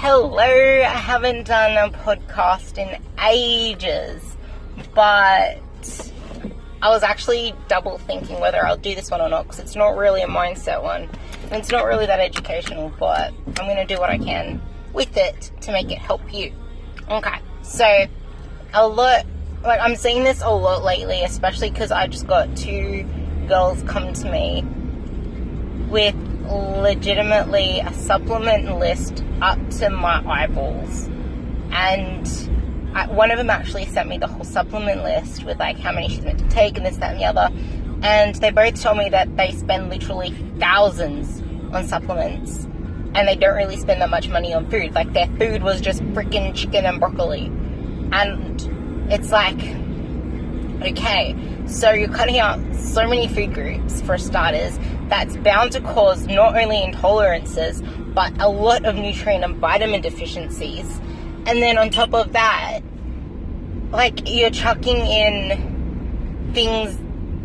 Hello, I haven't done a podcast in ages, but I was actually double thinking whether I'll do this one or not, because it's not really a mindset one, and it's not really that educational, but I'm going to do what I can with it to make it help you. Okay, so I'm seeing this a lot lately, especially because I just got 2 girls come to me with legitimately a supplement list up to my eyeballs, and one of them actually sent me the whole supplement list with like how many she's meant to take and this, that and the other, and they both told me that they spend literally thousands on supplements and they don't really spend that much money on food. Like, their food was just freaking chicken and broccoli, and it's like, okay, so you're cutting out so many food groups, for starters. That's bound to cause not only intolerances, but a lot of nutrient and vitamin deficiencies. And then on top of that, like, you're chucking in things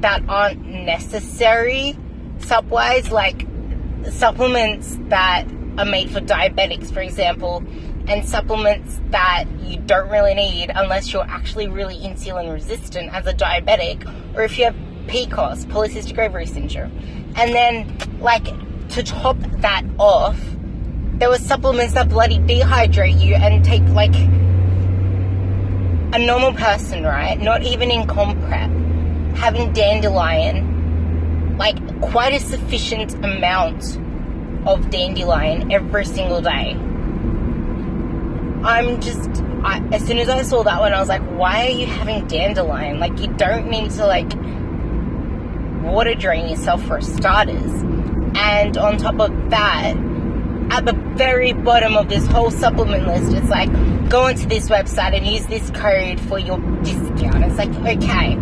that aren't necessary, sup-wise, like supplements that are made for diabetics, for example, and supplements that you don't really need unless you're actually really insulin resistant as a diabetic, or if you have PCOS, polycystic ovary syndrome. And then, like, to top that off, there were supplements that bloody dehydrate you and take, like, a normal person, right, not even in comp prep, having dandelion, like, quite a sufficient amount of dandelion every single day. As soon as I saw that one, I was like, why are you having dandelion? Like, you don't need to, like, water drain yourself, for starters. And on top of that, at the very bottom of this whole supplement list, it's like, go onto this website and use this code for your discount. It's like, okay,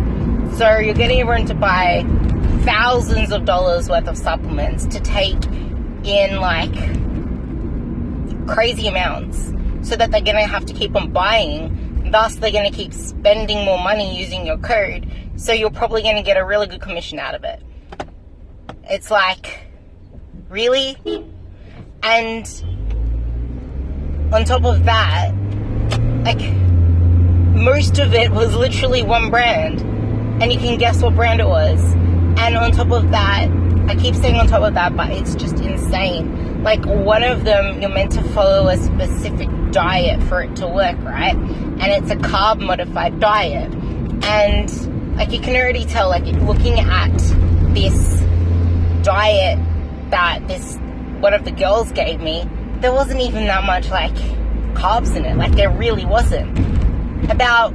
so you're getting everyone to buy thousands of dollars worth of supplements to take in, like, crazy amounts, so that they're going to have to keep on buying. Thus, they're going to keep spending more money using your code, so you're probably going to get a really good commission out of it. It's like, really? And on top of that, like, most of it was literally one brand, and you can guess what brand it was. And on top of that, I keep saying on top of that, but it's just insane. Like, one of them, you're meant to follow a specific diet for it to work, right? And it's a carb-modified diet. And, like, you can already tell, like, looking at this diet that one of the girls gave me, there wasn't even that much, like, carbs in it. Like, there really wasn't. About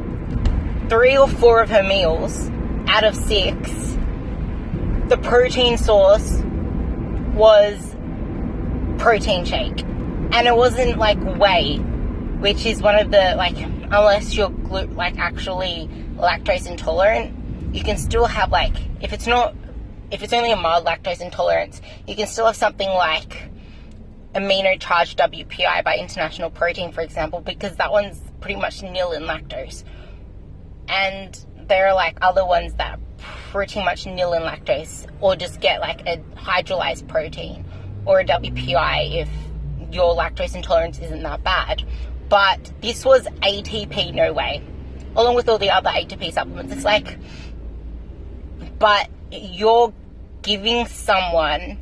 3 or 4 of her meals out of 6, the protein source was protein shake, and it wasn't like whey, which is one of the, like, unless you're actually lactose intolerant, you can still have, like, if it's only a mild lactose intolerance, you can still have something like amino charged WPI by International Protein, for example, because that one's pretty much nil in lactose. And there are, like, other ones that are pretty much nil in lactose, or just get, like, a hydrolyzed protein or a WPI if your lactose intolerance isn't that bad. But this was ATP no way, along with all the other ATP supplements. It's like, but you're giving someone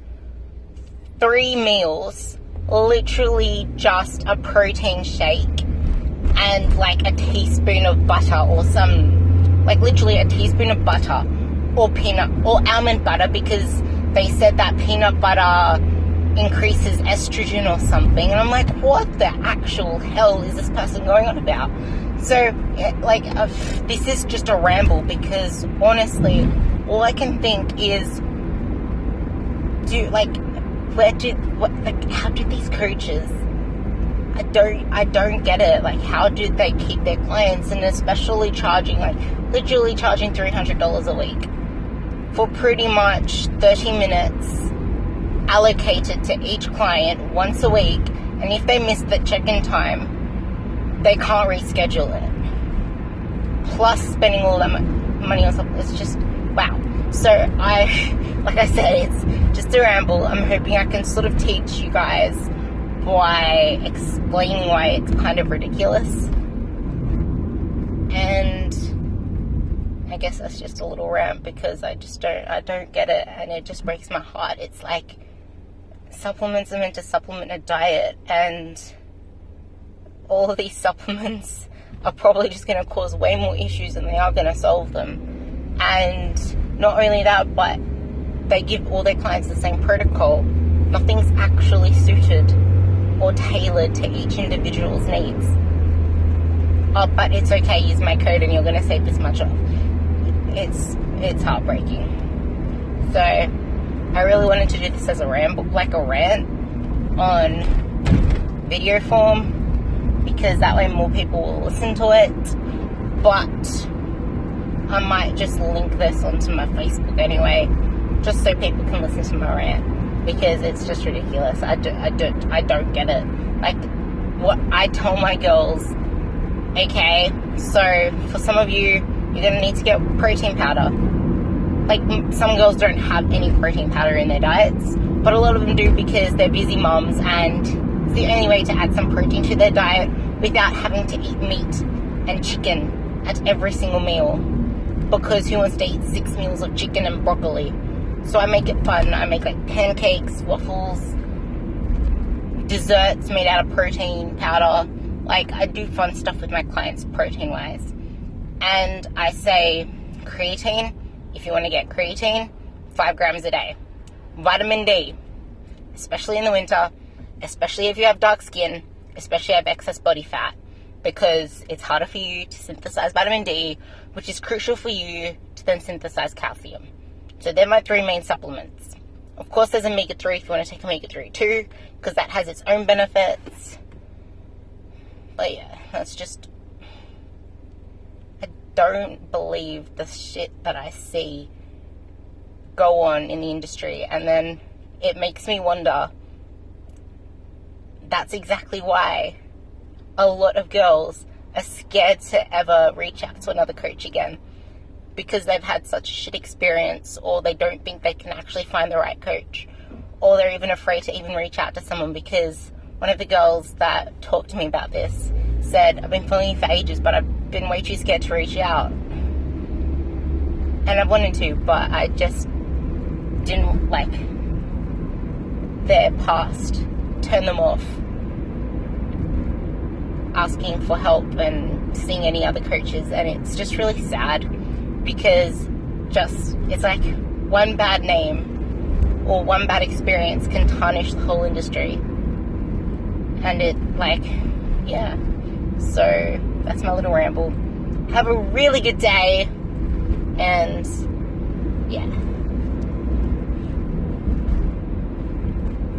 3 meals, literally just a protein shake and, like, a teaspoon of butter, or like, literally a teaspoon of butter, or peanut or almond butter, because they said that peanut butter increases estrogen or something. And I'm like, what the actual hell is this person going on about? So, like, this is just a ramble, because honestly, all I can think is, how do these coaches, I don't get it. Like, how do they keep their clients, and especially literally charging $300 a week for pretty much 30 minutes allocated to each client once a week, and if they miss the check-in time, they can't reschedule it. Plus spending all that money on something. It's just, wow. So like I said, it's just a ramble. I'm hoping I can sort of teach you guys by explaining why it's kind of ridiculous. And I guess that's just a little rant, because I don't get it, and it just breaks my heart. It's like, supplements are meant to supplement a diet, and all of these supplements are probably just going to cause way more issues than they are going to solve them. And not only that, but they give all their clients the same protocol. Nothing's actually suited or tailored to each individual's needs. Oh, but it's okay, use my code and you're going to save this much off. It's heartbreaking. So I really wanted to do this as a rant on video form, because that way more people will listen to it. But I might just link this onto my Facebook anyway, just so people can listen to my rant, because it's just ridiculous. I don't get it. Like, what I tell my girls, okay, so for some of you, you're going to need to get protein powder. Like, some girls don't have any protein powder in their diets, but a lot of them do, because they're busy moms, and it's the only way to add some protein to their diet without having to eat meat and chicken at every single meal, because who wants to eat 6 meals of chicken and broccoli? So I make it fun. I make like pancakes, waffles, desserts made out of protein powder. Like, I do fun stuff with my clients protein wise. And I say creatine, if you want to get creatine, 5 grams a day. Vitamin D, especially in the winter, especially if you have dark skin, especially if you have excess body fat, because it's harder for you to synthesize vitamin D, which is crucial for you to then synthesize calcium. So they're my 3 main supplements. Of course, there's omega-3 if you want to take omega-3 too, because that has its own benefits. But yeah, that's just, I don't believe the shit that I see go on in the industry, and then it makes me wonder, that's exactly why a lot of girls are scared to ever reach out to another coach again, because they've had such a shit experience, or they don't think they can actually find the right coach, or they're even afraid to even reach out to someone. Because one of the girls that talked to me about this said, I've been following you for ages, but I've been way too scared to reach out. And I've wanted to, but I just didn't like their past turn them off asking for help and seeing any other coaches. And it's just really sad, because it's like one bad name or one bad experience can tarnish the whole industry. And it, like, yeah. So that's my little ramble. Have a really good day, and yeah.